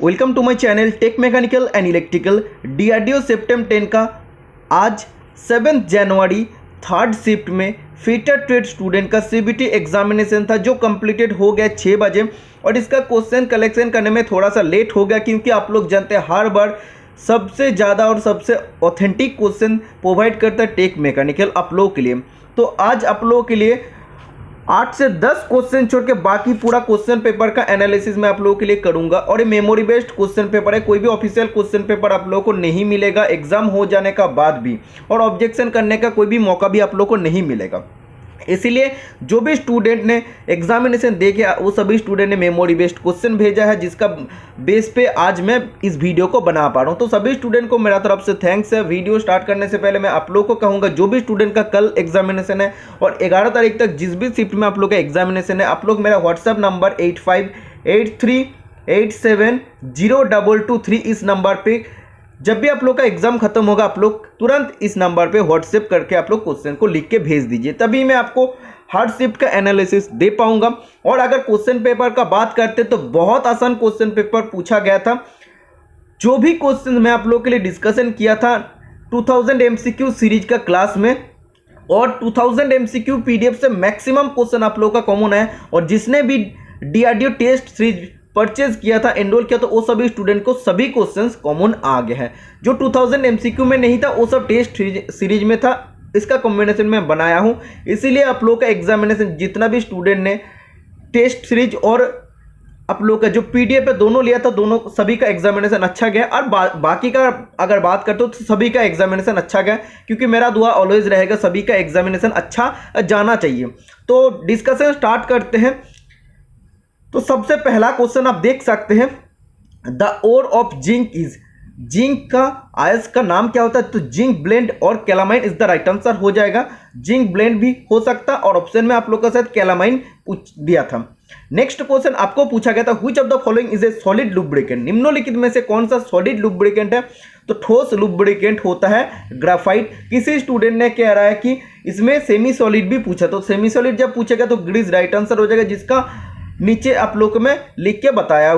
Welcome to my channel tech mechanical and electrical. DRDO CEPTAM 10 का आज 7 जनवरी third shift में फिटर ट्रेड स्टूडेंट का सीबीटी एग्जामिनेशन था जो कंप्लीटेड हो गया 6 बजे। और इसका क्वेश्चन कलेक्शन करने में थोड़ा सा लेट हो गया क्योंकि आप लोग जानते हैं हर बार सबसे ज़्यादा और सबसे ऑथेंटिक क्वेश्चन प्रोवाइड करता है टेक मैकेनिकल आप लोगों के लिए। तो आज आप लोगों के लिए 8 से 10 क्वेश्चन छोड़ के बाकी पूरा क्वेश्चन पेपर का एनालिसिस मैं आप लोगों के लिए करूंगा। और ये मेमोरी बेस्ड क्वेश्चन पेपर है, कोई भी ऑफिशियल क्वेश्चन पेपर आप लोगों को नहीं मिलेगा एग्जाम हो जाने का बाद भी, और ऑब्जेक्शन करने का कोई भी मौका भी आप लोगों को नहीं मिलेगा। इसीलिए जो भी स्टूडेंट ने एग्जामिनेशन दे के वो सभी स्टूडेंट ने मेमोरी बेस्ड क्वेश्चन भेजा है, जिसका बेस पे आज मैं इस वीडियो को बना पा रहा हूँ। तो सभी स्टूडेंट को मेरा तरफ से थैंक्स है। वीडियो स्टार्ट करने से पहले मैं आप लोगों को कहूँगा जो भी स्टूडेंट का कल एग्जामिनेशन है और 11 तारीख तक जिस भी शिफ्ट में आप लोग का एग्जामिनेशन है, आप लोग मेरा व्हाट्सएप नंबर 8583870223 इस नंबर पर जब भी आप लोग का एग्जाम खत्म होगा आप लोग तुरंत इस नंबर पे व्हाट्सएप करके आप लोग क्वेश्चन को लिख के भेज दीजिए, तभी मैं आपको हर शिफ्ट का एनालिसिस दे पाऊंगा। और अगर क्वेश्चन पेपर का बात करते तो बहुत आसान क्वेश्चन पेपर पूछा गया था। जो भी क्वेश्चन मैं आप लोग के लिए डिस्कशन किया था 2000 MCQ सीरीज का क्लास में, और 2000 MCQ PDF से मैक्सिमम क्वेश्चन आप लोग का कॉमन है। और जिसने भी डीआरडीओ टेस्ट सीरीज परचेज किया था, एनरोल किया, तो वो सभी स्टूडेंट को सभी क्वेश्चंस कॉमन आ गए हैं। जो 2000 MCQ में नहीं था वो सब टेस्ट सीरीज में था। इसका कॉम्बिनेशन मैं बनाया हूं, इसीलिए आप लोग का एग्जामिनेशन जितना भी स्टूडेंट ने टेस्ट सीरीज और आप लोग का जो PDF है दोनों लिया था, दोनों सभी का एग्जामिनेशन अच्छा गया। और बाकी का अगर बात करते हो तो सभी का एग्जामिनेशन अच्छा गया, क्योंकि मेरा दुआ ऑलवेज रहेगा सभी का एग्जामिनेशन अच्छा जाना चाहिए। तो डिस्कशन स्टार्ट करते हैं। तो सबसे पहला क्वेश्चन आप देख सकते हैं, the ore of zinc is, zinc का आयस का नाम क्या होता है? तो जिंक ब्लेंड और calamine is the right answer हो जाएगा। जिंक ब्लेंड भी हो सकता, और ऑप्शन में आप लोग का शायद कैलामाइन पूछ दिया था। नेक्स्ट क्वेश्चन आपको पूछा गया था, which of the following is a solid lubricant, निम्नलिखित में से कौन सा सॉलिड लुब्रिकेंट है? तो ठोस लुब्रिकेंट होता है ग्राफाइट। किसी स्टूडेंट ने कह रहा है कि इसमें सेमी सॉलिड भी पूछा, तो सेमी सॉलिड जब पूछेगा तो ग्रीस राइट आंसर हो जाएगा, जिसका नीचे आप लोग को मैं लिख के बताया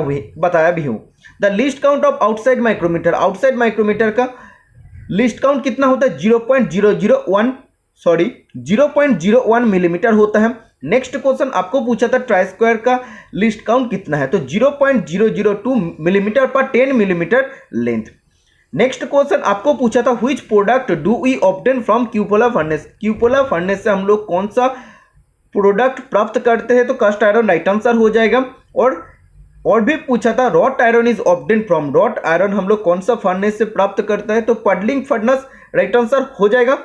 भी हूं। The least count of outside micrometer, outside micrometer का लिस्ट काउंट कितना होता है? 0.001 मिलीमीटर होता है। नेक्स्ट क्वेश्चन आपको पूछा था ट्राई स्क्वायर का लिस्ट काउंट कितना है? तो 0.002 मिलीमीटर पर 10 मिलीमीटर लेंथ। नेक्स्ट क्वेश्चन आपको पूछा था which product do we obtain from cupola furnace, cupola furnace से हम लोग कौन सा प्रोडक्ट प्राप्त करते हैं? तो कास्ट आयरन राइट आंसर हो जाएगा। और भी पूछा था wrought iron is obtain from, wrought iron हम लोग कौन सा फर्नेस से प्राप्त करते हैं? तो पडलिंग फर्नेस राइट आंसर हो जाएगा।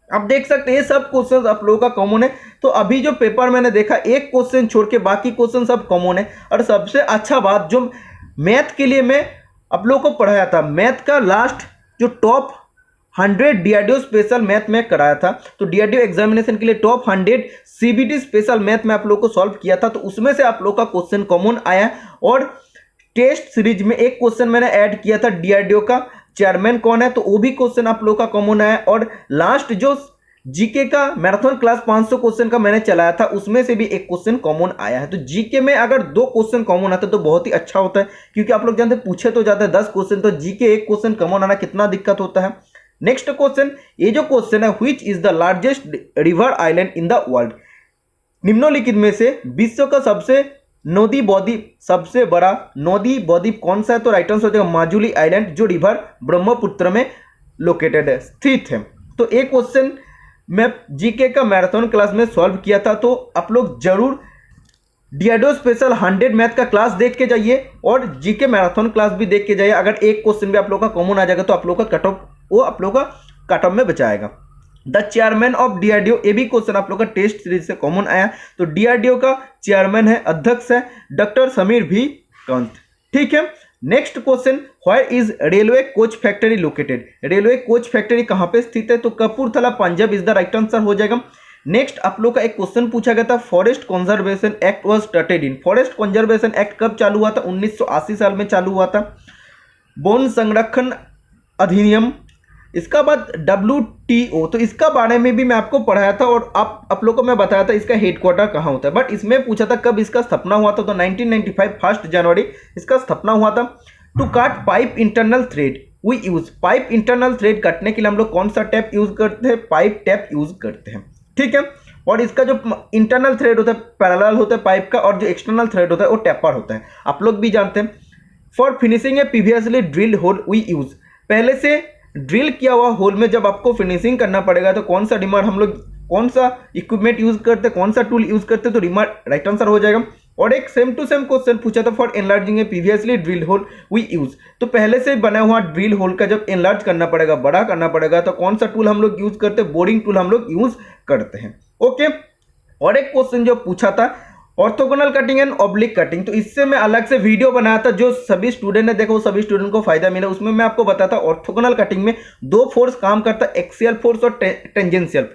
आप देख सकते हैं ये सब क्वेश्चन आप लोगों का कॉमन है। तो अभी जो पेपर मैंने देखा एक क्वेश्चन छोड़ के बाकी क्वेश्चन सब कॉमन है। और सबसे अच्छा बात जो मैथ के लिए मैं आप लोगों को पढ़ाया था, मैथ का लास्ट जो टॉप 100 डीआरडीओ स्पेशल मैथ में कराया था, तो डीआरडीओ एग्जामिनेशन के लिए टॉप 100 सीबीटी स्पेशल मैथ में आप लोग को सॉल्व किया था, तो उसमें से आप लोग का क्वेश्चन कॉमन आया। और टेस्ट सीरीज में एक क्वेश्चन मैंने ऐड किया था, डीआरडीओ का चेयरमैन कौन है, तो वो भी क्वेश्चन आप लोग का कॉमन आया। और लास्ट जो जीके का मैराथन क्लास 500 क्वेश्चन का मैंने चलाया था, उसमें से भी एक क्वेश्चन कॉमन आया है। तो जीके में अगर 2 क्वेश्चन कॉमन आते तो बहुत ही अच्छा होता है, क्योंकि आप लोग जानते हैं पूछे तो जाते हैं 10 क्वेश्चन, तो जीके एक क्वेश्चन कॉमन आना कितना दिक्कत होता है। नेक्स्ट क्वेश्चन, ये जो क्वेश्चन है which is the largest river island in the world, निम्नलिखित में से विश्व का सबसे बड़ा नदी बद्वीप कौन सा है? तो राइट आंसर हो जाएगा माजुली आइलैंड, जो रिवर ब्रह्मपुत्र में लोकेटेड है, स्थित है। तो एक क्वेश्चन मैं जीके का मैराथन क्लास में सॉल्व किया था, तो आप लोग जरूर डीआरडीओ स्पेशल 100 मैथ का क्लास देख के जाइए और जीके मैराथन क्लास भी देख के जाइए। अगर एक क्वेश्चन भी आप लोग का कॉमन आ जाएगा तो आप लोग का कट ऑफ वो आप लोग का कट ऑफ में बचाएगा। द चेयरमैन ऑफ डीआरडीओ, ये भी क्वेश्चन आप लोग का टेस्ट सीरीज से कॉमन आया। तो डीआरडीओ का चेयरमैन है, अध्यक्ष है डॉक्टर समीर भी कंत, ठीक है। Next question, where is railway coach factory located, railway coach factory कहां पे स्थित है? तो Kapurthala Punjab is the right answer हो जाएगा। नेक्स्ट आप लोग का एक क्वेश्चन पूछा गया था, forest conservation act was started in, forest conservation act कब चालू हुआ था? 1980 साल में चालू हुआ था। वन संरक्षण अधिनियम, इसका बाद WTO, तो इसका बारे में भी मैं आपको पढ़ाया था और आप लोगों को मैं बताया था इसका हेडक्वार्टर कहाँ होता है। बट इसमें पूछा था कब इसका स्थापना हुआ था, तो 1995 1 जनवरी इसका स्थापना हुआ था। To cut pipe internal thread we use, pipe internal thread काटने के लिए हम लोग कौन सा टैप यूज करते हैं, पाइप टैप यूज करते हैं, ठीक है। और इसका जो इंटरनल थ्रेड होता है पैरेलल होता है पाइप का, और जो एक्सटर्नल थ्रेड होता है वो टेपर होता है, आप लोग भी जानते हैं। For finishing a previously drilled hole we use, पहले से ड्रिल किया हुआ होल में जब आपको फिनिशिंग करना पड़ेगा तो कौन सा रिमार्क हम लोग कौन सा इक्विपमेंट यूज करते हैं, कौन सा टूल यूज करते हैं, तो रिमार्क राइट आंसर हो जाएगा। और एक सेम टू सेम क्वेश्चन पूछा था for enlarging a previously drill hole we use, तो पहले से बना हुआ ड्रिल होल का जब एनलार्ज करना पड़ेगा, बड़ा करना पड़ेगा, तो कौन सा टूल हम लोग यूज करते हैं, बोरिंग टूल हम लोग यूज करते हैं, ओके। और एक क्वेश्चन जो पूछा था orthogonal cutting and oblique cutting, तो इससे मैं अलग से वीडियो बनाया था, जो सभी स्टूडेंट ने देखा वो सभी स्टूडेंट को फायदा मिला। उसमें मैं आपको बताता ऑर्थोगोनल कटिंग में दो फोर्स काम करता है, एक्सियल फोर्स और टेंजेंशियल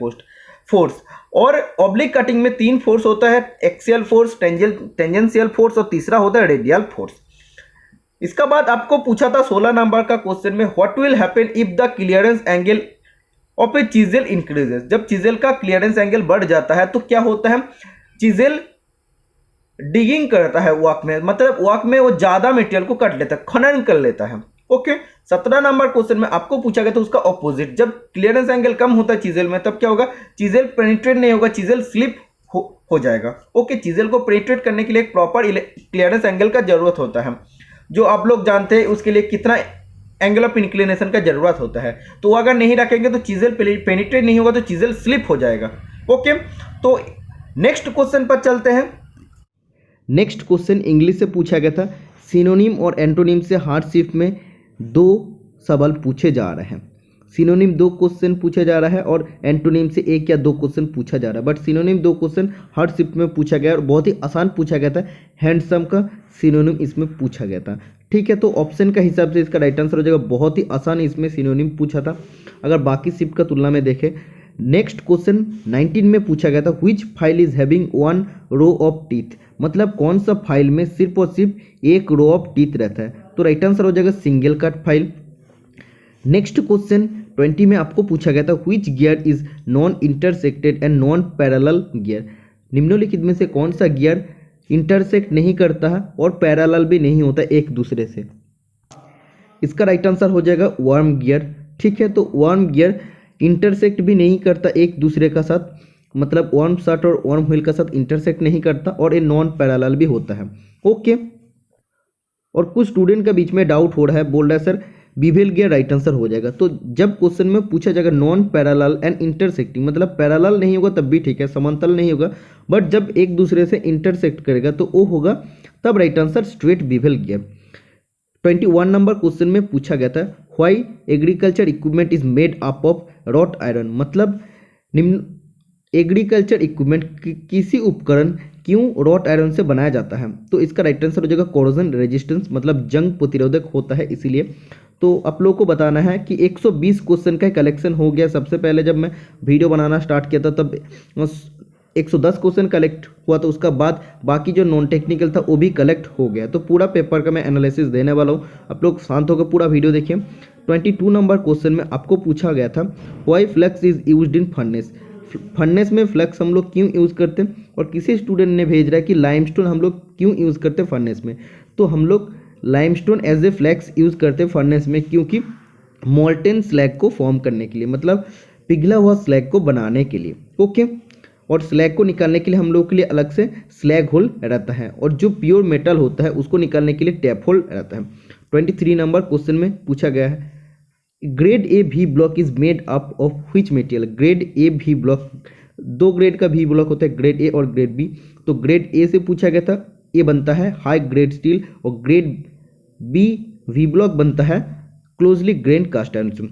फोर्स, और ऑब्लिक कटिंग में तीन फोर्स होता है, एक्सियल फोर्स, टेंजेंशियल फोर्स और तीसरा होता है रेडियल फोर्स। इसका बाद आपको पूछा था 16 नंबर का क्वेश्चन में what will happen if the clearance angle of a chisel increases, जब चीजेल का क्लियरेंस एंगल बढ़ जाता है तो क्या होता है, चीजेल डिगिंग करता है वॉक में, मतलब वॉक में वो ज्यादा मटेरियल को कट लेता है, खनन कर लेता है, ओके। 17 नंबर क्वेश्चन में आपको पूछा गया था उसका ऑपोजिट, जब क्लियरेंस एंगल कम होता है चीजेल में तब क्या होगा, चीजेल पेनिट्रेट नहीं होगा, चीजेल स्लिप हो जाएगा, ओके। चीजेल को पेनिट्रेट करने के लिए एक प्रॉपर क्लियरेंस एंगल का जरूरत होता है, जो आप लोग जानते हैं उसके लिए कितना एंगल ऑफ इंक्लिनेशन का जरूरत होता है, तो अगर नहीं रखेंगे तो चीजेल पेनिट्रेट नहीं होगा, तो चीजेल स्लिप हो जाएगा, ओके। तो नेक्स्ट क्वेश्चन पर चलते हैं। नेक्स्ट क्वेश्चन इंग्लिश से पूछा गया था, सिनोनिम और एंटोनिम से हार्ड शिफ्ट में दो सवाल पूछे जा रहे हैं। सिनोनिम 2 क्वेश्चन पूछा जा रहा है और एंटोनिम से 1 या 2 क्वेश्चन पूछा जा रहा है, but synonym 2 question hard shift में पूछा गया और बहुत ही आसान पूछा गया था। हैंडसम का सिनोनिम इसमें पूछा गया था, ठीक है। तो ऑप्शन का हिसाब से इसका राइट आंसर हो जाएगा, बहुत ही आसान इसमें सिनोनिम पूछा था अगर बाकी शिफ्ट का तुलना में देखें। नेक्स्ट क्वेश्चन 19 में पूछा गया था, which file is having 1 row of teeth, मतलब कौन सा फाइल में सिर्फ और सिर्फ एक रो ऑफ टीथ रहता है, तो राइट आंसर हो जाएगा single cut file. Next question 20 में आपको पूछा गया था, which gear is non intersected and non parallel gear, निम्नलिखित में से कौन सा गियर इंटरसेक्ट नहीं करता है और पैरेलल भी नहीं होता एक दूसरे से, इसका राइट आंसर हो जाएगा वर्म गियर, ठीक है। तो वर्म गियर इंटरसेक्ट भी नहीं करता एक दूसरे का साथ, मतलब वर्म शट और वर्म व्हील का साथ इंटरसेक्ट नहीं करता, और ये नॉन पैरेलल भी होता है, ओके। और कुछ स्टूडेंट के बीच में डाउट हो रहा है, बोल रहा है sir bevel gear right answer हो जाएगा, तो जब क्वेश्चन में पूछा जाएगा नॉन पैरेलल एंड इंटरसेक्टिंग, मतलब पैरेलल नहीं होगा तब भी ठीक है, समांतर नहीं होगा, बट जब एक दूसरे से इंटरसेक्ट करेगा तो वो होगा तब right answer straight bevel gear. 21 number question में पूछा गया था, why agriculture equipment is made up of wrought iron, मतलब निम्न एग्रीकल्चर इक्विपमेंट किसी उपकरण क्यों रॉट आयरन से बनाया जाता है, तो इसका राइट आंसर हो जाएगा कोरोजन रेजिस्टेंस, मतलब जंग प्रतिरोधक होता है इसीलिए। तो आप लोगों को बताना है कि 120 क्वेश्चन का कलेक्शन हो गया। सबसे पहले जब मैं वीडियो बनाना स्टार्ट किया था तब 110 क्वेश्चन कलेक्ट हुआ, तो उसका बाद बाकी जो नॉन टेक्निकल था वो भी कलेक्ट हो गया। तो पूरा पेपर का मैं एनालिसिस देने वाला हूँ, आप लोग शांत होकर पूरा वीडियो देखिए। 22 नंबर क्वेश्चन में आपको पूछा गया था, why flux is used in furnace, furnace में फ्लक्स हम लोग क्यों यूज़ करते हैं, और किसी स्टूडेंट ने भेज रहा है कि लाइमस्टोन हम लोग क्यों यूज़ करते हैं फर्नेस में, तो हम लोग limestone as a flux use करते हैं फर्नेस में, क्योंकि मोल्टेन स्लैग को फॉर्म करने के लिए, मतलब पिघला हुआ स्लैग को बनाने के लिए, ओके। और स्लैग को निकालने के लिए हम लोग के लिए अलग से स्लैग होल रहता है, और जो प्योर मेटल होता है उसको निकालने के लिए टैप होल रहता है। 23 नंबर क्वेश्चन में पूछा गया है, ग्रेड ए भी block is made up of which material, grade A भी ब्लॉक, 2 ग्रेड का भी ब्लॉक होता है, ग्रेड ए और ग्रेड बी। तो ग्रेड ए से पूछा गया था, ये बनता है हाई ग्रेड स्टील, और ग्रेड बी वी ब्लॉक बनता है क्लोजली ग्रेन कास्ट आयरन से।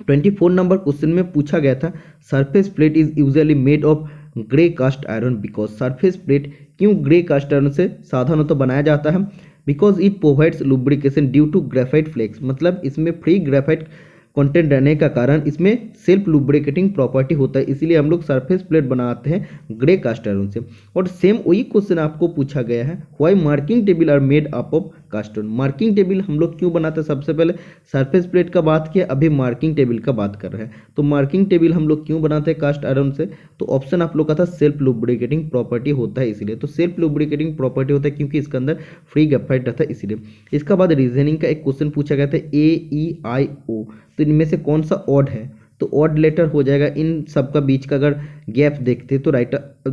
24 नंबर क्वेश्चन में पूछा गया था, surface plate is usually made of grey cast iron because, surface plate क्यों ग्रे कास्ट आयरन से साधारणतः बनाया जाता है, because it provides lubrication due to graphite flakes, मतलब इसमें फ्री ग्रेफाइट कंटेंट रहने का कारण इसमें सेल्फ लुब्रिकेटिंग प्रॉपर्टी होता है, इसीलिए हम लोग सरफेस प्लेट बनाते हैं ग्रे कास्ट आयरन से। और सेम वही क्वेश्चन आपको पूछा गया है, why marking table are made up of cast iron. Marking table हम लोग क्यों बनाते हैं? सबसे पहले सरफेस प्लेट का बात किया, अभी मार्किंग टेबल का बात कर रहे हैं। तो मार्किंग टेबल हम लोग क्यों बनाते हैं कास्ट आयरन से? तो ऑप्शन आप लोग का था सेल्फ लुब्रिकेटिंग प्रॉपर्टी होता है इसलिए। तो सेल्फ लुब्रिकेटिंग प्रॉपर्टी होता है क्योंकि इसके अंदर फ्री ग्रेफाइट रहता है इसलिए। इसका बाद रीजनिंग का एक क्वेश्चन पूछा गया था AEIO, तो इनमें से कौन सा ऑड है? तो ऑड लेटर हो जाएगा। इन सब का बीच का अगर गैप देखते तो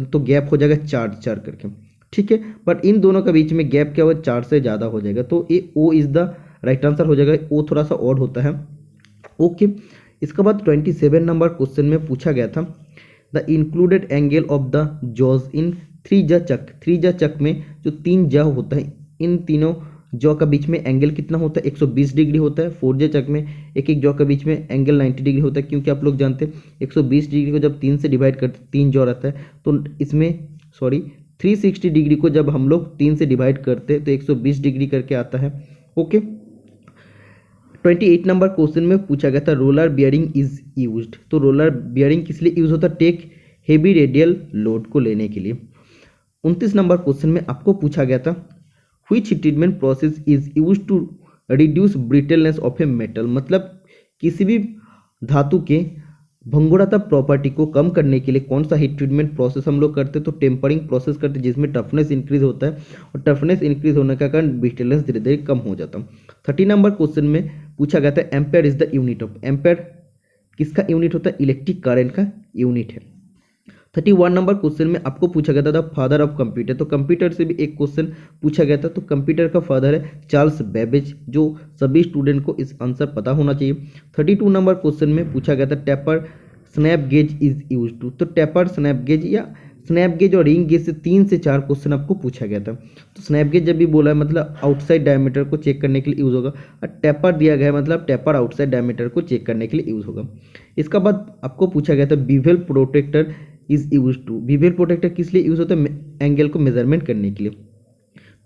तो गैप हो जाएगा 4 करके, ठीक है। बट इन दोनों के बीच में गैप क्या हुआ? 4 से ज़्यादा हो जाएगा, तो ये O is the right answer हो जाएगा। O थोड़ा सा ऑड होता है, ओके। इसके बाद 27 नंबर क्वेश्चन में पूछा गया था the included angle of the jaws in 3 jaw Chak. 3 jaw चक में जो 3 ज होता है, इन तीनों जॉ का बीच में एंगल कितना होता है? 120 डिग्री होता है। 4 ज चक में एक एक जॉ के बीच में एंगल 90 डिग्री होता है, क्योंकि आप लोग जानते हैं 120 डिग्री को जब 3 से डिवाइड करते 3 जॉ रहता है, तो इसमें 360 डिग्री को जब हम लोग 3 से डिवाइड करते हैं तो 120 डिग्री करके आता है, ओके। 28 नंबर क्वेश्चन में पूछा गया था रोलर बियरिंग इज यूज्ड। तो रोलर बियरिंग किस लिए यूज होता है? टेक हेवी रेडियल लोड को लेने के लिए। 29 नंबर क्वेश्चन में आपको पूछा गया था which treatment process is used to reduce brittleness of a metal. मतलब किसी भी धातु के भंगुरता प्रॉपर्टी को कम करने के लिए कौन सा हीट ट्रीटमेंट प्रोसेस हम लोग करते हैं? तो टेम्परिंग प्रोसेस करते हैं, जिसमें टफनेस इंक्रीज होता है, और टफनेस इंक्रीज होने का कारण ब्रिटलनेस धीरे धीरे कम हो जाता है। 30 नंबर क्वेश्चन में पूछा गया था ampere is the unit of. Ampere किसका यूनिट होता है? इलेक्ट्रिक करंट का यूनिट है। 31 नंबर क्वेश्चन में आपको पूछा गया था फादर ऑफ कंप्यूटर। तो कंप्यूटर से भी एक क्वेश्चन पूछा गया था। तो कंप्यूटर का फादर है चार्ल्स बेबेज, जो सभी स्टूडेंट को इस आंसर पता होना चाहिए। 32 नंबर क्वेश्चन में पूछा गया था taper snap gauge is use to. तो टेपर स्नैप गेज या स्नैप गेज और रिंग गेज से 3 से 4 क्वेश्चन आपको पूछा गया था। तो स्नैप गेज जब भी बोला है मतलब आउटसाइड डायमीटर को चेक करने के लिए यूज होगा, और टेपर दिया गया है मतलब टेपर आउटसाइड डायमीटर को चेक करने के लिए यूज होगा। इसका बाद आपको पूछा गया था bevel protractor is use to. Bevel protractor किस लिए यूज होता है? एंगल को मेजरमेंट करने के लिए।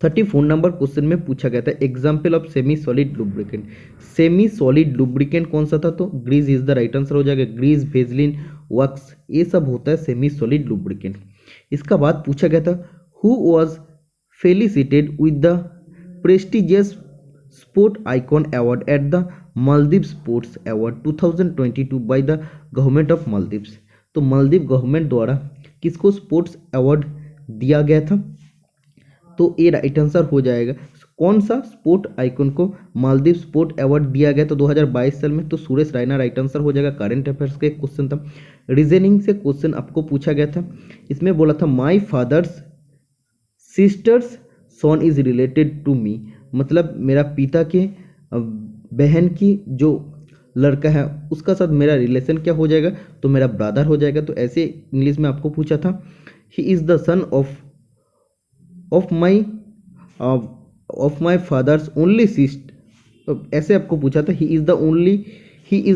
34 नंबर क्वेश्चन में पूछा गया था example of semi solid lubricant. Semi solid lubricant कौन सा था? तो grease is the right answer हो जाएगा। ग्रीस, वेजलिन, वक्स, ये सब होता है सेमी सॉलिड लुब्रिकेंट। इसका बाद पूछा गया था who was felicitated with the prestigious sport icon award at the Maldives sports award 2022 by the government of Maldives. तो मालदीव गवर्नमेंट द्वारा किसको स्पोर्ट्स अवार्ड दिया गया था? तो ये राइट आंसर हो जाएगा। कौन सा स्पोर्ट आइकन को मालदीव स्पोर्ट अवार्ड दिया गया? तो 2022 साल में। तो सुरेश रायना राइट आंसर हो जाएगा। करंट अफेयर्स का एक क्वेश्चन था। रीजनिंग से क्वेश्चन आपको पूछा गया था। इसमें बोला था my father's sister's son is related to me. मतलब मेरा पिता के बहन की जो लड़का है उसका साथ मेरा रिलेशन क्या हो जाएगा? तो मेरा ब्रदर हो जाएगा। तो ऐसे इंग्लिश में आपको पूछा था he is the son of my father's only sister. ऐसे आपको पूछा था he is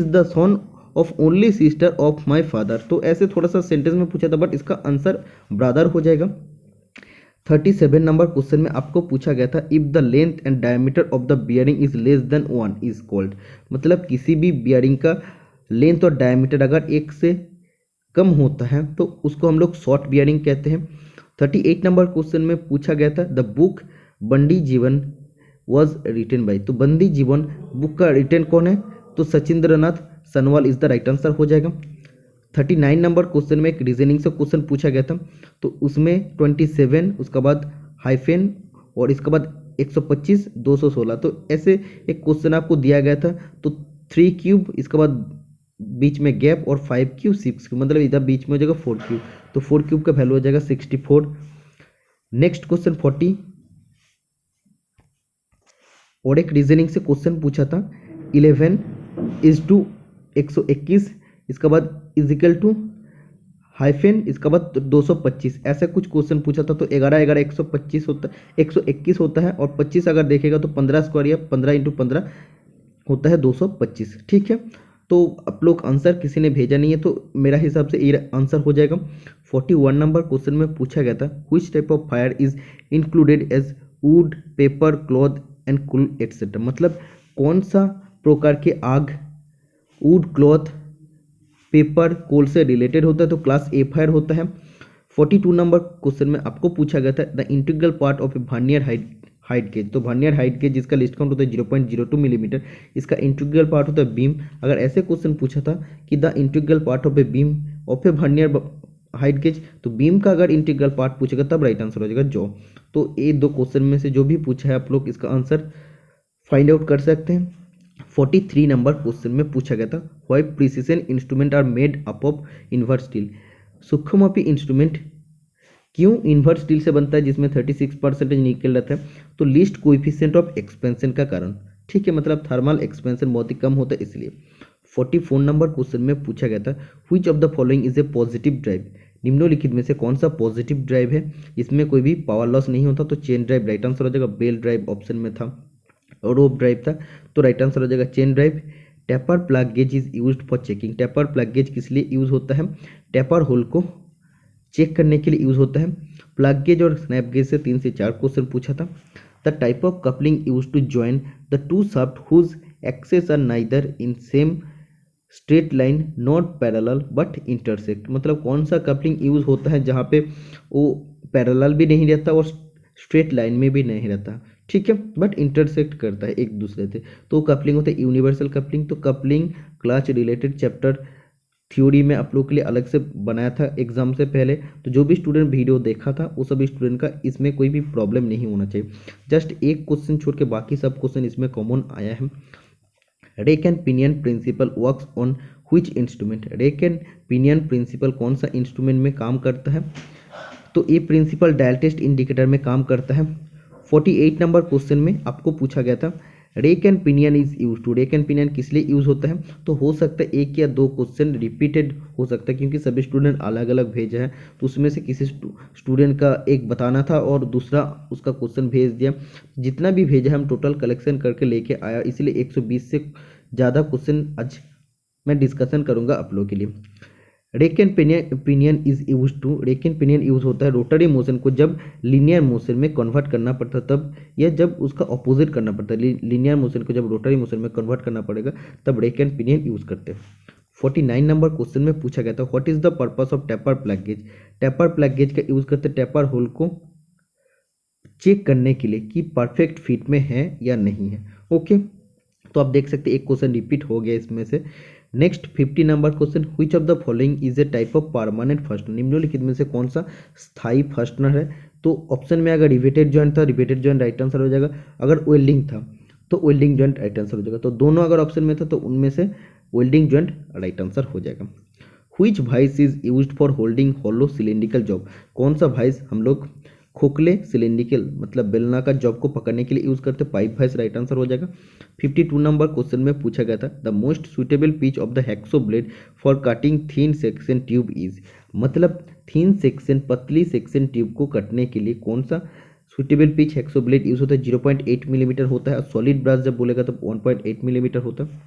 the son of only sister of my father. तो ऐसे थोड़ा सा सेंटेंस में पूछा था, बट इसका आंसर ब्रदर हो जाएगा। 37 नंबर क्वेश्चन में आपको पूछा गया था if the length and diameter of the bearing is less than 1 is called. मतलब किसी भी बियरिंग का लेंथ और डायमीटर अगर 1 से कम होता है तो उसको हम लोग शॉर्ट बियरिंग कहते हैं। 38 नंबर क्वेश्चन में पूछा गया था द बुक बंदी जीवन वॉज रिटन बाई। तो बंदी जीवन बुक का रिटन कौन है? तो Sachindranath Sanwal is the right answer हो जाएगा। 39 नंबर क्वेश्चन में एक रीजनिंग से क्वेश्चन पूछा गया था। तो उसमें 27 उसके बाद हाइफेन और इसके बाद 125 216। तो ऐसे एक क्वेश्चन आपको दिया गया था। तो 3 क्यूब इसके बाद बीच में गैप और 5 क्यूब 6 क्यूब, मतलब इधर बीच में हो जाएगा 4 क्यूब। तो 4 क्यूब का वैल्यू हो जाएगा 64। नेक्स्ट क्वेश्चन 40 और एक रीजनिंग से क्वेश्चन पूछा था 11 इज टू 121 इसके बाद इजिकल टू हाइफेन इसके बाद 225। ऐसा कुछ क्वेश्चन पूछा था। तो 11 11 125 होता है 121 होता है, और 25 अगर देखेगा तो 15 स्क्वायर या 15 इंटू 15 होता है 225। ठीक है, तो आप लोग आंसर किसी ने भेजा नहीं है तो मेरा हिसाब से ये आंसर हो जाएगा। 41 नंबर क्वेश्चन में पूछा गया था which type of fire is included as wood, paper, cloth and coal etcetera. मतलब कौन सा प्रकार के आग वुड, क्लॉथ, पेपर, कोल से रिलेटेड होता है? तो क्लास ए फायर होता है। 42 नंबर क्वेश्चन में आपको पूछा गया था the integral part of A vernier height gauge, तो वर्नियर हाइट गेज जिसका लिस्ट काउंट होता है 0.02 मिलीमीटर, इसका इंटीग्रल पार्ट होता है बीम। अगर ऐसे क्वेश्चन पूछा था कि the integral part of a beam of A vernier height gauge, तो बीम का अगर इंटीग्रल पार्ट पूछेगा तब राइट आंसर हो जाएगा जॉ। तो ये दो क्वेश्चन में से जो भी पूछा है आप लोग इसका आंसर फाइंड आउट कर सकते हैं। 43 नंबर क्वेश्चन में पूछा गया था why precision instrument are made up of inverse steel, सूक्ष्ममापी इंस्ट्रूमेंट क्यों इन्वर्स स्टील से बनता है जिसमें 36% निकल रहता है, तो लीस्ट कोएफिशिएंट ऑफ एक्सपेंशन का कारण, ठीक है, मतलब थर्मल एक्सपेंशन बहुत ही कम होता है इसलिए। 44 नंबर क्वेश्चन में पूछा गया था which of the following is a positive drive, निम्नलिखित में से कौन सा पॉजिटिव ड्राइव है, इसमें कोई भी पावर लॉस नहीं होता, तो चेन ड्राइव राइट आंसर हो जाएगा। बेल ड्राइव ऑप्शन में था, रोप ड्राइव था, तो राइट आंसर हो जाएगा chain drive. Taper plug gauge is used for checking, taper plug gauge किस लिए यूज होता है, टेपर होल को चेक करने के लिए यूज होता है। प्लग गेज और स्नैप गेज से 3 से 4 क्वेश्चन पूछा था। The type of coupling use to join the two shaft whose axes are neither in same straight line not parallel but intersect, मतलब कौन सा कपलिंग यूज होता है जहाँ पे वो पैरेलल भी नहीं रहता और स्ट्रेट लाइन में भी नहीं रहता, ठीक है, बट इंटरसेक्ट करता है एक दूसरे से, तो कपलिंग होता है यूनिवर्सल कपलिंग। तो coupling clutch related chapter theory में आप लोग के लिए अलग से बनाया था एग्जाम से पहले, तो जो भी स्टूडेंट वीडियो देखा था वो सभी स्टूडेंट का इसमें कोई भी प्रॉब्लम नहीं होना चाहिए। जस्ट एक क्वेश्चन छोड़ के बाकी सब क्वेश्चन इसमें कॉमन आया है। Rack and pinion principle works on which instrument, rack and pinion principle कौन सा इंस्ट्रूमेंट में काम करता है, तो ये प्रिंसिपल डायल टेस्ट इंडिकेटर में काम करता है। 48 नंबर क्वेश्चन में आपको पूछा गया था rack and pinion is use to, rack and pinion किस लिए यूज होता है, तो हो सकता है एक या दो क्वेश्चन रिपीटेड हो सकता है क्योंकि सभी स्टूडेंट अलग अलग भेजे हैं, तो उसमें से किसी स्टूडेंट का एक बताना था और दूसरा उसका क्वेश्चन भेज दिया। जितना भी भेजा है हम टोटल कलेक्शन करके लेके आया, इसलिए 120 से ज़्यादा क्वेश्चन आज मैं डिस्कशन करूँगा आप लोगों के लिए। Rack and pinion is use to, rack and pinion use होता है रोटरी मोशन को जब लीनियर मोशन में कन्वर्ट करना पड़ता है तब, या जब उसका ऑपोजिट करना पड़ता है, लीनियर मोशन को जब रोटरी मोशन में कन्वर्ट करना पड़ेगा तब रेक एंड पिनियन यूज करते हैं। 49 नंबर क्वेश्चन में पूछा गया था what is the purpose of taper plug gauge, taper plug gauge का यूज करते हैं टेपर होल को चेक करने के लिए कि परफेक्ट फिट में है या नहीं है, ओके। तो आप देख सकते हैं एक क्वेश्चन रिपीट हो गया इसमें से। Next 50 number question which of the following is a type of permanent fastener, निम्नलिखित में से कौन सा स्थायी फास्टनर है, तो ऑप्शन में अगर रिवेटेड जॉइंट था रिवेटेड जॉइंट राइट आंसर हो जाएगा, अगर वेल्डिंग था तो वेल्डिंग जॉइंट राइट आंसर हो जाएगा, तो दोनों अगर ऑप्शन में था तो उनमें से वेल्डिंग जॉइंट राइट आंसर हो जाएगा। Which vice is used for holding hollow cylindrical job, कौन सा वाइस हम लोग खोखले सिलिंड्रिकल मतलब बेलना का जॉब को पकड़ने के लिए यूज करते, पाइप वाइस राइट आंसर हो जाएगा। 52 नंबर क्वेश्चन में पूछा गया था the most suitable pitch of the hacksaw blade for cutting thin section tube is, मतलब थिन सेक्शन पतली सेक्शन ट्यूब को कटने के लिए कौन सा suitable pitch hacksaw blade use होता है, 0.8 मिलीमीटर होता है, और सॉलिड ब्रश जब बोलेगा तो 1.8 मिलीमीटर होता है।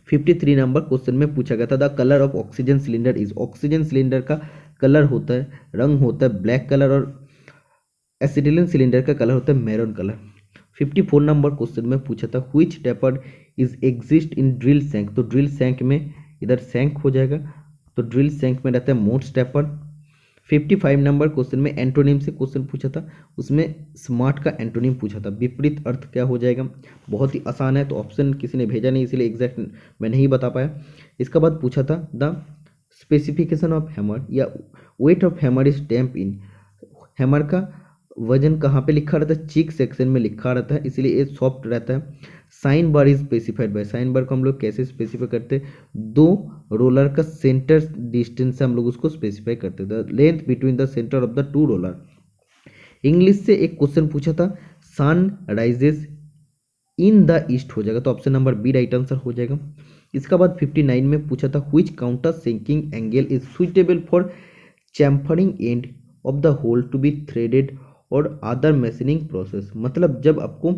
53 नंबर क्वेश्चन में पूछा गया था the colour of oxygen cylinder is, oxygen cylinder का कलर होता है, रंग होता है ब्लैक कलर, और एसिटिलीन सिलेंडर का कलर होता है मैरून कलर। 54 नंबर क्वेश्चन में पूछा था which taper is exist in drill shank, तो ड्रिल सैंक में इधर सैंक हो जाएगा, तो ड्रिल सैंक में रहता है मोट्स टेपर। 55 नंबर क्वेश्चन में एंटोनिम से क्वेश्चन पूछा था, उसमें स्मार्ट का एंटोनिम पूछा था, विपरीत अर्थ क्या हो जाएगा, बहुत ही आसान है, तो ऑप्शन किसी ने भेजा नहीं इसलिए एग्जैक्ट मैं नहीं बता पाया। इसका बाद पूछा था द स्पेसिफिकेशन ऑफ हैमर या weight of hammer is damp in, hammer का वजन कहाँ पे लिखा रहता है, चीक सेक्शन में लिखा रहता है, इसलिए ये सॉफ्ट रहता है। Sine bar is specified by, sine bar को हम लोग कैसे स्पेसिफाई करते हैं, दो रोलर का सेंटर डिस्टेंस से हम लोग उसको स्पेसिफाई करते हैं, the length between the centre of the two roller. English से एक क्वेश्चन पूछा था sun rises in the east हो जाएगा, तो option number B right answer हो जाएगा। इसका बाद 59 में पूछा था which counter sinking angle is suitable for chamfering end of the hole to be threaded और अदर मशीनिंग प्रोसेस, मतलब जब आपको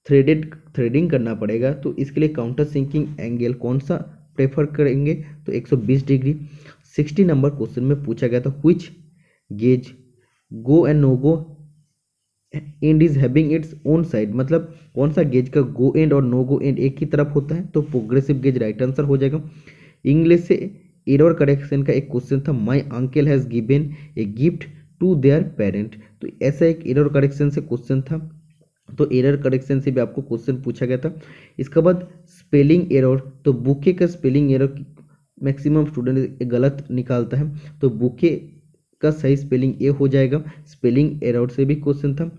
थ्रेडिंग करना पड़ेगा तो इसके लिए काउंटर सिंकिंग एंगल कौन सा प्रेफर करेंगे, तो 120 डिग्री। 60 नंबर क्वेश्चन में पूछा गया था which gauge go end no go end is having its own side, मतलब कौन सा गेज का गो एंड और नो गो एंड एक ही तरफ होता है, तो प्रोग्रेसिव गेज राइट आंसर हो जाएगा। इंग्लिश से एरर करेक्शन का एक क्वेश्चन था my uncle has given a gift to their parent, तो ऐसा एक एरर करेक्शन से क्वेश्चन था। तो एरर करेक्शन से भी आपको क्वेश्चन पूछा गया था। इसके बाद स्पेलिंग एरर, तो बुके का स्पेलिंग एरर मैक्सिमम स्टूडेंट गलत निकालता है, तो बुके का सही स्पेलिंग ए हो जाएगा। स्पेलिंग एरर से भी क्वेश्चन था।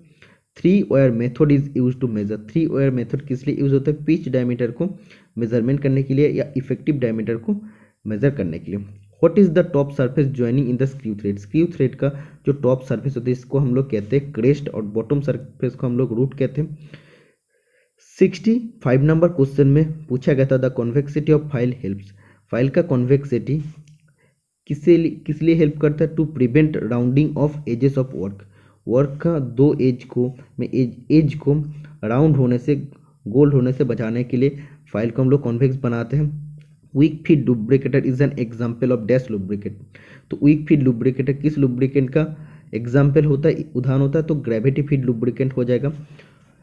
3 wire method is use to measure, 3 wire method किस लिए यूज होता है? पिच डायमीटर को मेजरमेंट करने के लिए या इफेक्टिव डायमीटर को मेजर करने के लिए। What is the top surface joining in the screw thread, screw thread का जो टॉप सरफेस होता है इसको हम लोग कहते हैं क्रेस्ट, और बॉटम सरफेस को हम लोग रूट कहते हैं। 65 नंबर क्वेश्चन में पूछा गया था the convexity of file helps, file का कॉन्वेक्सिटी किस लिए हेल्प करता है? To prevent rounding off edges of work, work का दो एज को राउंड होने से, गोल होने से बचाने के लिए फाइल को हम लोग कॉन्वेक्स बनाते हैं। Wick feed lubricator is an example of dash lubricate, तो वीक फीड लुब्रिकेटर किस लुब्रिकेंट का एग्जाम्पल होता है, उदाहरण होता है? तो ग्रेविटी फीड लुब्रिकेंट हो जाएगा।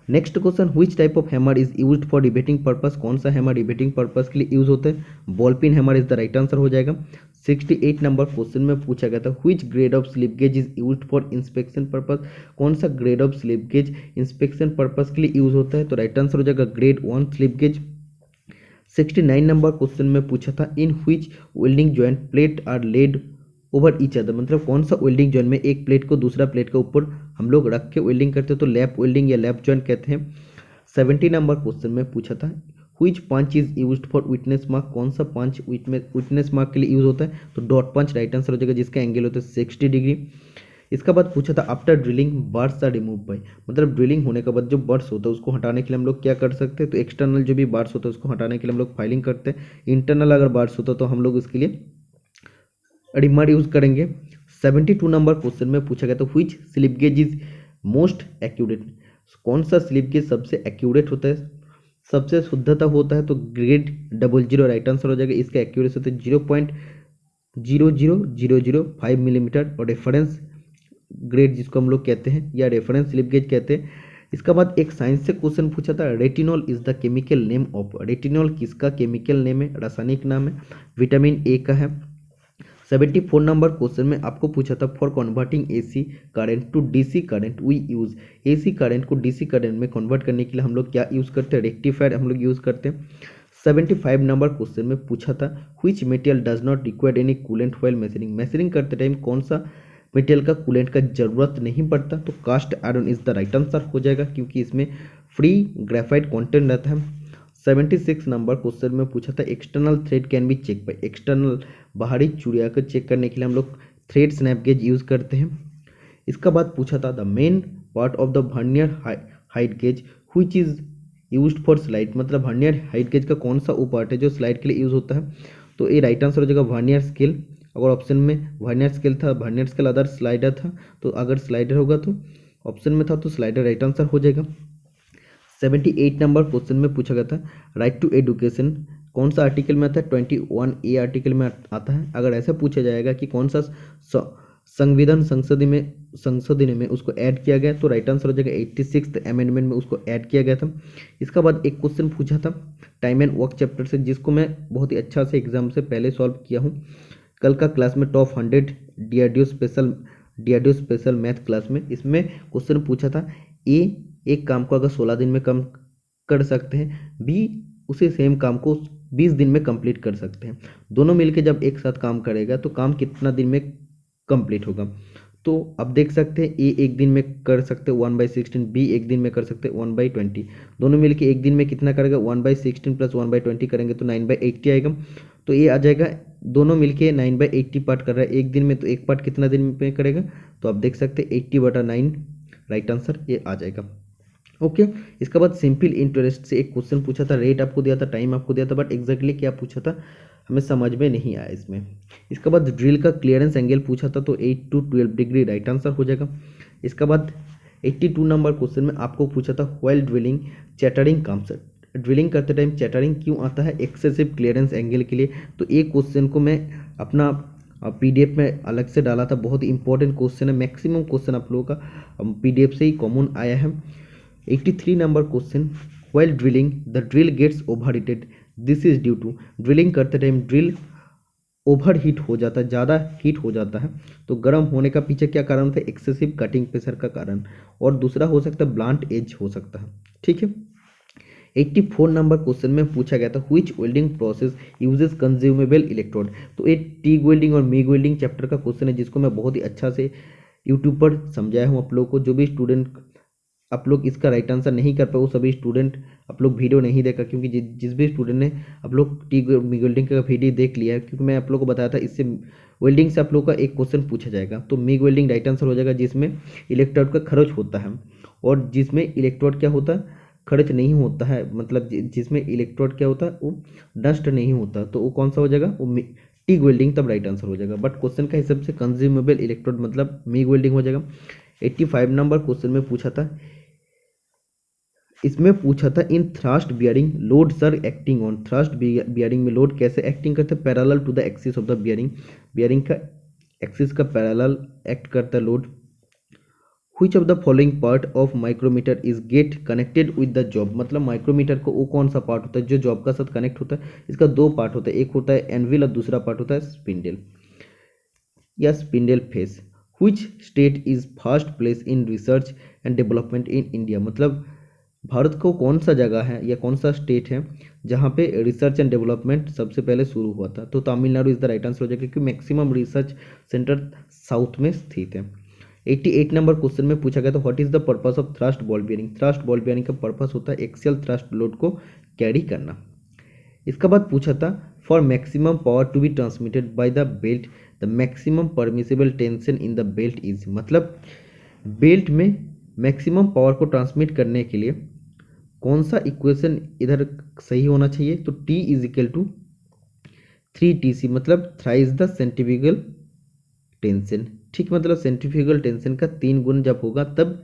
Next question, which type of hammer is used for riveting purpose, कौन सा हैमर रिबेटिंग पर्पस के लिए यूज होता है? Ball pin hammer is the right answer हो जाएगा। 68 नंबर क्वेश्चन में पूछा गया था which grade of slip gauge is used for inspection purpose, कौन सा grade of slip gauge inspection purpose के लिए यूज होता है? तो राइट आंसर हो जाएगा grade 1 slip gauge. 69 number question में पूछा था in which welding joint plate are laid over each other, मतलब कौन सा वेल्डिंग जॉइंट में एक प्लेट को दूसरा प्लेट के ऊपर हम लोग रख के वेल्डिंग करते हैं? तो लैप वेल्डिंग या लैप जॉइंट कहते हैं। 70 नंबर क्वेश्चन में पूछा था which punch is used for witness mark, कौन सा पंच विटनेस मार्क के लिए यूज होता है? तो डॉट पंच राइट आंसर हो जाएगा, जिसका एंगल होता है 60 डिग्री। इसका बाद पूछा था after drilling burrs are remove by, मतलब ड्रिलिंग होने के बाद जो बर्ड्स होता है उसको हटाने के लिए हम लोग क्या कर सकते हैं? तो एक्सटर्नल जो भी बर्ड्स होता है उसको हटाने के लिए हम लोग फाइलिंग करते हैं। इंटरनल अगर बर्ड्स होता है तो हम लोग इसके लिए रिमर यूज करेंगे। 72 नंबर क्वेश्चन में पूछा गया था which slip gauge is most accurate, कौन सा स्लिप गेज सबसे एक्यूरेट होता है, सबसे शुद्धता होता है? तो ग्रेड 00 राइट आंसर हो जाएगा। इसका एक्यूरेसी होता है 0.00005 मिलीमीटर, और रेफरेंस ग्रेड जिसको हम लोग कहते हैं या रेफरेंस स्लिप गेज कहते हैं। इसका बाद एक साइंस से क्वेश्चन पूछा था retinol is the chemical name of, retinol किसका केमिकल नेम है, रासायनिक नाम है? विटामिन ए का है। 74 नंबर क्वेश्चन में आपको पूछा था for converting AC current to DC current we use, AC current को डीसी करंट में कन्वर्ट करने के लिए हम लोग क्या यूज करते हैं? रेक्टिफायर हम लोग यूज करते हैं। 75 नंबर क्वेश्चन में पूछा था which material does not require any coolant while measuring, measuring करते टाइम कौन सा मटेरियल का कूलेंट का जरूरत नहीं पड़ता? तो cast iron is the right answer हो जाएगा, क्योंकि इसमें फ्री ग्रेफाइट कंटेंट रहता है। 76 नंबर क्वेश्चन में पूछा था external thread can be check by, external बाहरी चुड़िया को चेक करने के लिए हम लोग थ्रेड स्नैप गेज यूज करते हैं। इसका बाद पूछा था the main part of the vernier height gauge which is used for slide, मतलब वर्नियर हाइट गेज का कौन सा वो पार्ट है जो स्लाइड के लिए यूज होता है? तो ये राइट आंसर हो जाएगा वर्नियर स्केल। अगर ऑप्शन में वर्नियर स्केल था, वर्नियर स्केल अदर स्लाइडर था, तो अगर स्लाइडर होगा तो ऑप्शन में था तो स्लाइडर राइट आंसर हो जाएगा। 78 नंबर क्वेश्चन में पूछा गया था राइट टू एजुकेशन कौन सा आर्टिकल में आता है? 21A आर्टिकल में आता है। अगर ऐसा पूछा जाएगा कि कौन सा संविधान संशोधन में उसको ऐड किया गया, तो राइट आंसर हो जाएगा 86th अमेंडमेंट में उसको ऐड किया गया था। इसका बाद एक क्वेश्चन पूछा था टाइम एंड वर्क चैप्टर से, जिसको मैं बहुत ही अच्छा से एग्जाम से पहले सॉल्व किया हूँ कल का क्लास में, top 100 DRDO special math class में। इसमें क्वेश्चन पूछा था एक काम को अगर 16 दिन में कम कर सकते हैं, बी उसी सेम काम को 20 दिन में कंप्लीट कर सकते हैं, दोनों मिलके जब एक साथ काम करेगा तो काम कितना दिन में कंप्लीट होगा? तो अब देख सकते हैं ए एक दिन में कर सकते हैं 1/16, बी एक दिन में कर सकते हैं 1/20, दोनों मिलके एक दिन में कितना करेगा? 1/16 प्लस 1/20 करेंगे तो 9/80 आएगा। तो ये आ जाएगा, दोनों मिलके 9/80 पार्ट कर रहा है एक दिन में, तो एक पार्ट कितना दिन में करेगा? तो आप देख सकते हैं 80/9 राइट आंसर ये आ जाएगा। ओके इसके बाद सिंपल इंटरेस्ट से एक क्वेश्चन पूछा था, रेट आपको दिया था, टाइम आपको दिया था, बट एग्जैक्टली क्या पूछा था हमें समझ में नहीं आया इसमें। इसके बाद ड्रिल का क्लियरेंस एंगल पूछा था, तो 8 to 12 डिग्री राइट आंसर हो जाएगा। इसके बाद 82 नंबर क्वेश्चन में आपको पूछा था while drilling chattering comes, drilling करते टाइम चैटरिंग क्यों आता है? एक्सेसिव क्लियरेंस एंगल के लिए। तो एक क्वेश्चन को मैं अपना PDF में अलग से डाला था, बहुत ही इंपॉर्टेंट क्वेश्चन है, मैक्सिमम क्वेश्चन आप लोगों का PDF से ही कॉमन आया है। 83 number question while drilling the drill gets overheated, this is due to, drilling करते टाइम ड्रिल ओवर हीट हो जाता है, ज़्यादा हीट हो जाता है। तो गर्म होने का पीछे क्या कारण था, एक्सेसिव कटिंग प्रेशर का कारण। और दूसरा हो सकता है ब्लंट एज हो सकता है। ठीक है। 84 नंबर क्वेश्चन में पूछा गया था which welding process uses consumable electrode. तो ये टीग वेल्डिंग और मीग वेल्डिंग चैप्टर का क्वेश्चन है, जिसको मैं बहुत ही अच्छा से यूट्यूब पर समझाया हूँ आप लोगों को। जो भी स्टूडेंट आप लोग इसका राइट आंसर नहीं कर पाए, वो सभी स्टूडेंट आप लोग वीडियो नहीं देखा, क्योंकि जिस भी स्टूडेंट ने आप लोग टीग मीग वेल्डिंग का वीडियो देख लिया है, क्योंकि मैं आप लोग को बताया था इससे वेल्डिंग से आप लोग का एक क्वेश्चन पूछा जाएगा। तो मीग वेल्डिंग राइट आंसर हो जाएगा, जिसमें इलेक्ट्रोड का खर्च होता है और जिसमें इलेक्ट्रोड क्या होता है, खर्च नहीं होता है। मतलब जिसमें इलेक्ट्रोड क्या होता है, वो डस्ट नहीं होता। तो वो कौन सा हो जाएगा, वो टीग वेल्डिंग तब राइट आंसर हो जाएगा। बट क्वेश्चन का हिसाब से कंज्यूमेबल इलेक्ट्रोड मतलब मीग वेल्डिंग हो जाएगा। 85 नंबर क्वेश्चन में पूछा था, इसमें पूछा था in thrust bearing load sir acting on. Thrust bearing में लोड कैसे एक्टिंग करता है, parallel to the axis of the bearing. Bearing का एक्सिस का पैरेलल एक्ट करता है load. Which of the following part of micrometer is get connected with the job. मतलब micrometer को वो कौन सा पार्ट होता है जो जॉब का साथ कनेक्ट होता है। इसका दो पार्ट होता है, एक होता है एनविल और दूसरा पार्ट होता है स्पिंडल या spindle face. Which state is first place in research and development in India. मतलब भारत को कौन सा जगह है या कौन सा स्टेट है जहाँ पे रिसर्च एंड डेवलपमेंट सबसे पहले शुरू हुआ था। तो Tamil Nadu is the right answer हो जाएगा, क्योंकि मैक्सिमम रिसर्च सेंटर साउथ में स्थित है। 88 नंबर क्वेश्चन में पूछा गया था what is the purpose of thrust ball bearing. Thrust ball bearing का पर्पस होता है एक्सियल थ्रस्ट लोड को कैरी करना। इसका बाद पूछा था for maximum power to be transmitted by the belt the maximum permissible tension in the belt is. मतलब बेल्ट में मैक्सिमम पावर को ट्रांसमिट करने के लिए कौन सा इक्वेशन इधर सही होना चाहिए। तो T is equal to 3TC, मतलब थ्राइस द सेंट्रीफ्यूगल टेंशन। ठीक, मतलब सेंट्रीफ्यूगल टेंशन का 3 गुण जब होगा तब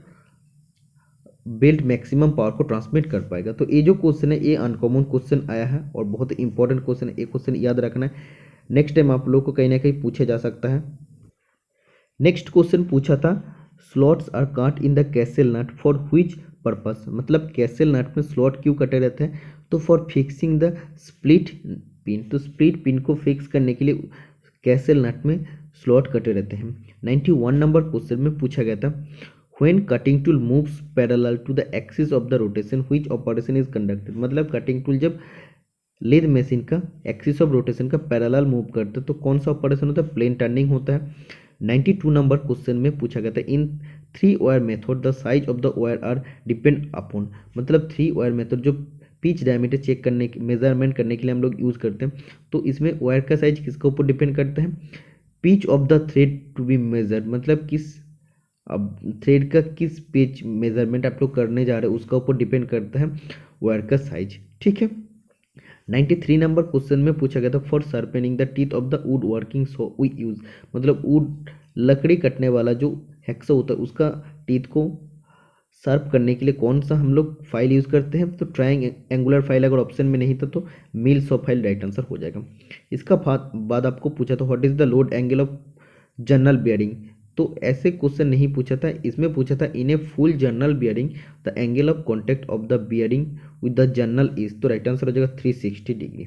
बेल्ट मैक्सिमम पावर को ट्रांसमिट कर पाएगा। तो ये जो क्वेश्चन है ये अनकॉमन क्वेश्चन आया है और बहुत इंपॉर्टेंट क्वेश्चन है। एक क्वेश्चन याद रखना है, नेक्स्ट टाइम आप लोग को कहीं ना कहीं पूछा जा सकता है। नेक्स्ट क्वेश्चन पूछा था slots are cut in the castle nut for which purpose. मतलब कैसल नट में स्लॉट क्यों कटे रहते हैं, तो for fixing the split pin. तो स्प्लिट पिन को फिक्स करने के लिए कैसल नट में स्लॉट कटे रहते हैं। 91 नंबर क्वेश्चन में पूछा गया था when cutting tool moves parallel to the axis of the rotation which operation is conducted. मतलब कटिंग टूल जब लेद मशीन का एक्सिस ऑफ रोटेशन का पैरेलल मूव करता है तो कौन सा ऑपरेशन होता है, प्लेन टर्निंग होता है। 92 नंबर क्वेश्चन में पूछा गया था in 3 wire method the size of the wire are depend upon. मतलब 3 वायर मेथड जो पिच डायमीटर चेक करने की मेजरमेंट करने के लिए हम लोग यूज़ करते हैं, तो इसमें वायर का साइज किसके ऊपर डिपेंड करता है, pitch of the thread to be measured. मतलब किस अब थ्रेड का किस पिच मेजरमेंट आप लोग करने जा रहे हैं उसका ऊपर डिपेंड करता है वायर का साइज। ठीक है। 93 नंबर क्वेश्चन में पूछा गया था for sharpening the teeth of the wood working so we use. मतलब वुड लकड़ी कटने वाला जो हैक्सो होता है उसका टीथ को शार्प करने के लिए कौन सा हम लोग फाइल यूज़ करते हैं। तो ट्रायंगुलर फाइल अगर ऑप्शन में नहीं था तो mill saw file right answer हो जाएगा। इसका बाद आपको पूछा था what is the load angle of journal bearing. तो ऐसे क्वेश्चन नहीं पूछा था, इसमें पूछा था in a full journal bearing the angle of contact of the bearing with the journal is. तो राइट आंसर हो जाएगा 360 degree.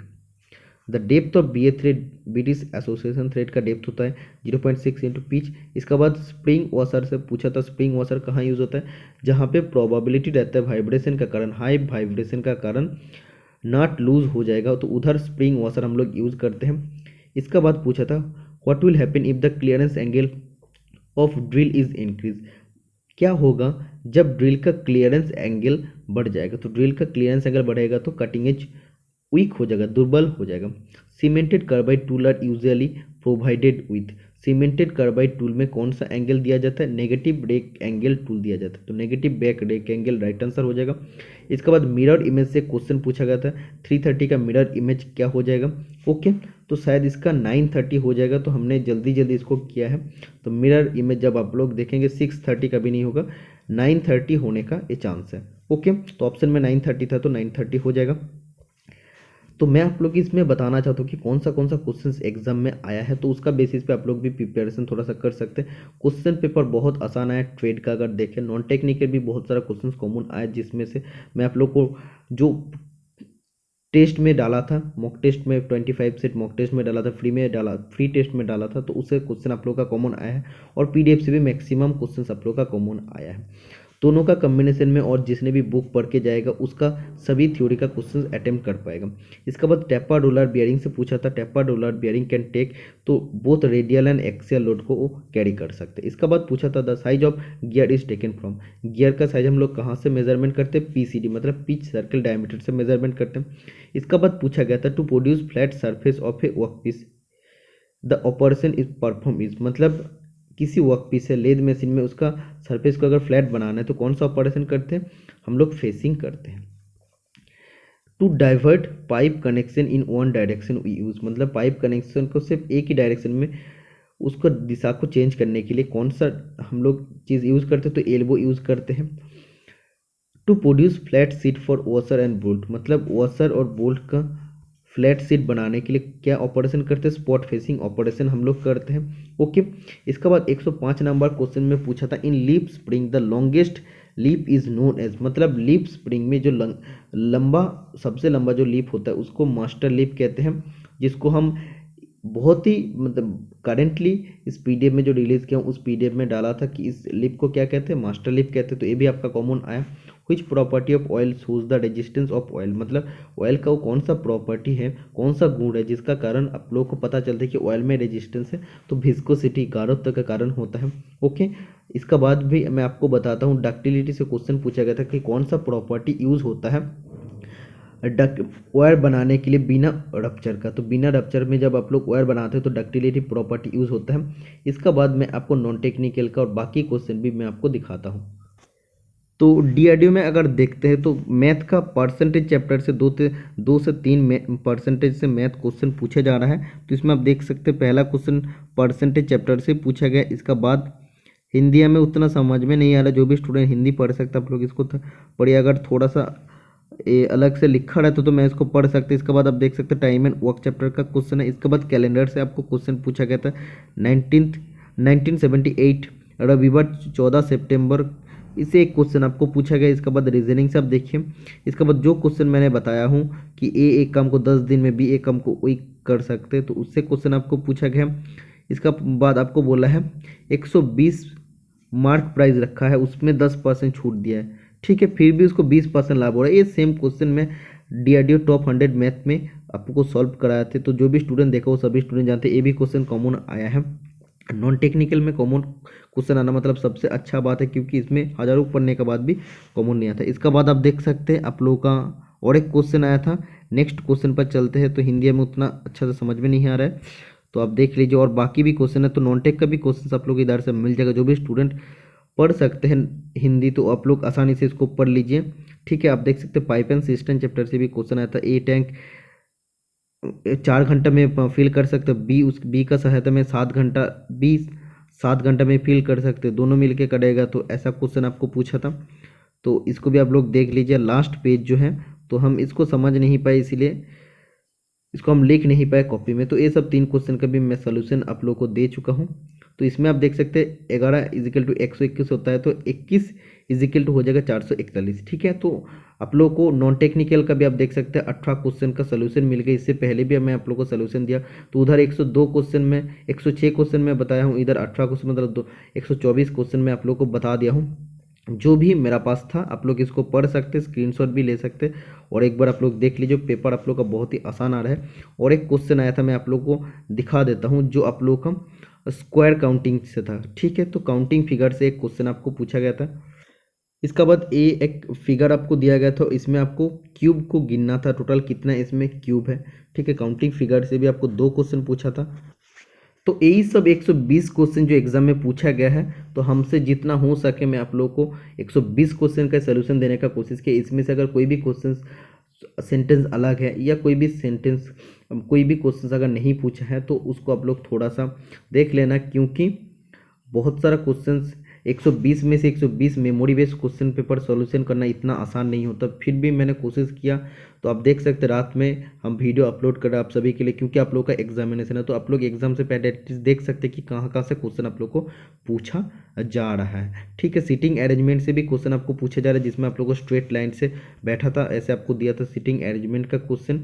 The depth of B A thread British Association thread का डेप्थ होता है 0.6 इंटू पिच। इसका बाद spring washer से पूछा था स्प्रिंग वॉशर कहाँ यूज़ होता है, जहाँ पे प्रोबेबिलिटी रहता है वाइब्रेशन का कारण, हाई वाइब्रेशन का कारण नट लूज हो जाएगा, तो उधर स्प्रिंग वॉशर हम लोग यूज़ करते हैं। इसका बाद पूछा था what will happen if the clearance angle of drill is increase. क्या होगा जब ड्रिल का क्लियरेंस एंगल बढ़ जाएगा। तो ड्रिल का क्लियरेंस एंगल बढ़ेगा तो कटिंग एज वीक हो जाएगा, दुर्बल हो जाएगा। Cemented carbide tool are usually provided with. Cemented carbide tool में कौन सा एंगल दिया जाता है, नेगेटिव ब्रेक एंगल टूल दिया जाता है। तो negative rake angle right answer हो जाएगा। इसके बाद मिरर इमेज से क्वेश्चन पूछा गया था 330 का मिरर इमेज क्या हो जाएगा। ओके, तो शायद इसका 930 हो जाएगा, तो हमने जल्दी जल्दी इसको किया है। तो मिरर इमेज जब आप लोग देखेंगे 630 का भी नहीं होगा, 930 होने का ये चांस है। ओके, तो ऑप्शन में 930 था तो 930 हो जाएगा। तो मैं आप लोग इसमें बताना चाहता हूँ कि कौन सा क्वेश्चन एग्जाम में आया है, तो उसका बेसिस पे आप लोग भी प्रिपरेशन थोड़ा सा कर सकते हैं। क्वेश्चन पेपर बहुत आसान आया ट्रेड का, अगर देखें नॉन टेक्निकल भी बहुत सारा क्वेश्चन कॉमन आया, जिसमें से मैं आप लोग को जो टेस्ट में डाला था, मॉक टेस्ट में 25 सेट मॉक टेस्ट में डाला था, फ्री टेस्ट में डाला था, तो उससे क्वेश्चन आप लोग का कॉमन आया है। और पीडीएफ से भी मैक्सिमम क्वेश्चन आप लोग का कॉमन आया है। दोनों का कम्बिनेशन में, और जिसने भी बुक पढ़ के जाएगा उसका सभी थ्योरी का क्वेश्चन अटेम्प्ट कर पाएगा। इसके बाद टेपर रोलर बियरिंग से पूछा था, taper roller bearing can take, तो both radial and axial load को वो कैरी कर सकते हैं। इसका बाद पूछा था the size of gear is taken from, gear का साइज हम लोग कहाँ से मेजरमेंट करते हैं, पीसीडी मतलब पिच सर्कल डायमीटर से मेजरमेंट करते हैं। इसका बाद पूछा गया था to produce flat surface of a work piece the operation is perform is, मतलब किसी वर्क पीस है लेद मशीन में उसका सरफेस को अगर फ्लैट बनाना है तो कौन सा ऑपरेशन करते हैं, हम लोग फेसिंग करते हैं। To divert pipe connection in one direction we use, मतलब पाइप कनेक्शन को सिर्फ एक ही डायरेक्शन में उसको दिशा को चेंज करने के लिए कौन सा हम लोग चीज़ यूज़ करते हैं, तो एल्बो यूज़ करते हैं। To produce flat seat for washer and bolt, मतलब वॉशर और बोल्ट का फ्लैट सीट बनाने के लिए क्या ऑपरेशन करते हैं, स्पॉट फेसिंग ऑपरेशन हम लोग करते हैं। ओके, इसके बाद 105 नंबर क्वेश्चन में पूछा था in leaf spring the longest leaf is known as, मतलब लीप स्प्रिंग में जो लंबा सबसे लंबा जो लीप होता है उसको मास्टर लीप कहते हैं, जिसको हम बहुत ही मतलब करेंटली इस पीडीएफ में जो रिलीज किया उस पीडीएफ में डाला था कि इस लिप को क्या कहते हैं, मास्टर लिप कहते हैं। तो ये भी आपका कॉमन आया। Which property of oil shows the resistance of oil, मतलब ऑयल का वो कौन सा प्रॉपर्टी है, कौन सा गुण है जिसका कारण आप लोगों को पता चलता है कि ऑयल में रेजिस्टेंस है, तो विस्कोसिटी गाढ़ता का कारण होता है। ओके, इसका बाद भी मैं आपको बताता हूँ डक्टिलिटी से क्वेश्चन पूछा गया था कि कौन सा प्रॉपर्टी यूज होता है वायर बनाने के लिए बिना रप्चर का, तो बिना रप्चर में जब आप लोग वायर बनाते हैं तो डक्टिलिटी प्रॉपर्टी यूज़ होता है। इसका बाद मैं आपको नॉन टेक्निकल का और बाकी क्वेश्चन भी मैं आपको दिखाता हूँ। तो डीआरडीओ में अगर देखते हैं तो मैथ का परसेंटेज चैप्टर से 2 से 3% से मैथ क्वेश्चन पूछा जा रहा है। तो इसमें आप देख सकते हैं पहला क्वेश्चन परसेंटेज चैप्टर से पूछा गया। इसका बाद हिंदी में उतना समझ में नहीं आ रहा, जो भी स्टूडेंट हिंदी पढ़ सकता आप लोग इसको पढ़िए। अगर थोड़ा सा ये अलग से लिखा रहता तो मैं इसको पढ़ सकते। इसके बाद आप देख सकते हैं टाइम एंड वर्क चैप्टर का क्वेश्चन है। इसके बाद कैलेंडर से आपको क्वेश्चन पूछा गया था 1978 रविवार 14 सितंबर, इसे एक क्वेश्चन आपको पूछा गया। इसके बाद रीजनिंग से आप देखिए। इसके बाद जो क्वेश्चन मैंने बताया हूँ कि ए एक काम को 10 दिन में, बी एक काम को वीक कर सकते हैं, तो उससे क्वेश्चन आपको पूछा गया। इसका बाद आपको बोला है 120 मार्क प्राइस रखा है, उसमें 10% छूट दिया है, ठीक है, फिर भी उसको 20% लाभ हो रहा है। ये सेम क्वेश्चन में डीआरडीओ टॉप 100 मैथ में आपको सॉल्व कराए थे, तो जो भी स्टूडेंट देखा वो सभी स्टूडेंट जानते हैं ये भी क्वेश्चन कॉमन आया है। नॉन टेक्निकल में कॉमन क्वेश्चन आना मतलब सबसे अच्छा बात है, क्योंकि इसमें हजारों पढ़ने के बाद भी कॉमन नहीं आता। इसका बाद आप देख सकते हैं आप लोगों का और एक क्वेश्चन आया था। नेक्स्ट क्वेश्चन पर चलते हैं, तो हिंदी में उतना अच्छा से समझ में नहीं आ रहा है, तो आप देख लीजिए। और बाकी भी क्वेश्चन है, तो नॉन टेक का भी क्वेश्चन आप लोग इधर से मिल जाएगा। जो भी स्टूडेंट पढ़ सकते हैं हिंदी तो आप लोग आसानी से इसको पढ़ लीजिए, ठीक है। आप देख सकते हैं पाइप एंड सिस्टम चैप्टर से भी क्वेश्चन आया था। ए टैंक 4 घंटे में फिल कर सकते हैं, बी का सहायता में 7 घंटा, बी 7 घंटा में फिल कर सकते हैं, दोनों मिलके करेगा, तो ऐसा क्वेश्चन आपको पूछा था। तो इसको भी आप लोग देख लीजिए। लास्ट पेज जो है तो हम इसको समझ नहीं पाए, इसीलिए इसको हम लिख नहीं पाए कॉपी में। तो ये सब 3 क्वेश्चन का भी मैं सोल्यूशन आप लोग को दे चुका हूँ। तो इसमें आप देख सकते हैं 11 = 121 होता है, तो 21 = हो जाएगा 441, ठीक है। तो आप लोग को नॉन टेक्निकल का भी आप देख सकते हैं 18 क्वेश्चन का सोल्यूशन मिल गया। इससे पहले भी मैं आप लोग को सोल्यूशन दिया, तो उधर 102 क्वेश्चन में 106 क्वेश्चन में बताया हूँ, इधर 18 क्वेश्चन मतलब 124 क्वेश्चन में आप लोग को बता दिया हूँ। जो भी मेरा पास था आप लोग इसको पढ़ सकते, स्क्रीनशॉट भी ले सकते, और एक बार आप लोग देख लीजिए। पेपर आप लोग का बहुत ही आसान आ रहा है। और एक क्वेश्चन आया था, मैं आप लोग को दिखा देता हूँ, जो आप लोग का स्क्वायर काउंटिंग से था, ठीक है। तो काउंटिंग फिगर से एक क्वेश्चन आपको पूछा गया था। इसका बाद एक फिगर आपको दिया गया था, इसमें आपको क्यूब को गिनना था, टोटल कितना इसमें क्यूब है, ठीक है। काउंटिंग फिगर से भी आपको 2 क्वेश्चन पूछा था। तो यही सब 120 क्वेश्चन जो एग्जाम में पूछा गया है, तो हमसे जितना हो सके मैं आप लोगों को 120 क्वेश्चन का सलूशन देने का कोशिश किया। इसमें से अगर कोई भी क्वेश्चन सेंटेंस अलग है या कोई भी क्वेश्चन अगर नहीं पूछा है तो उसको आप लोग थोड़ा सा देख लेना, क्योंकि बहुत सारा क्वेश्चंस 120 में से 120 memory based question paper solution करना इतना आसान नहीं होता, फिर भी मैंने कोशिश किया। तो आप देख सकते रात में हम वीडियो अपलोड कर रहे हैं आप सभी के लिए, क्योंकि आप लोग का एग्जामिनेशन है, तो आप लोग एग्जाम से पहले एटलीस्ट देख सकते हैं कि कहाँ कहाँ से क्वेश्चन आप लोग को पूछा जा रहा है। ठीक है, सीटिंग अरेंजमेंट से भी क्वेश्चन आपको पूछा जा रहा है, जिसमें आप लोग को स्ट्रेट लाइन से बैठा था, ऐसे आपको दिया था सीटिंग अरेंजमेंट का क्वेश्चन,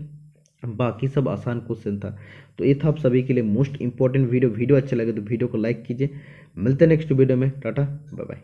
बाकी सब आसान क्वेश्चन था। तो ये था आप सभी के लिए मोस्ट इंपॉर्टेंट वीडियो। वीडियो अच्छा लगे तो वीडियो को लाइक कीजिए। मिलते हैं नेक्स्ट वीडियो में। Tata bye bye.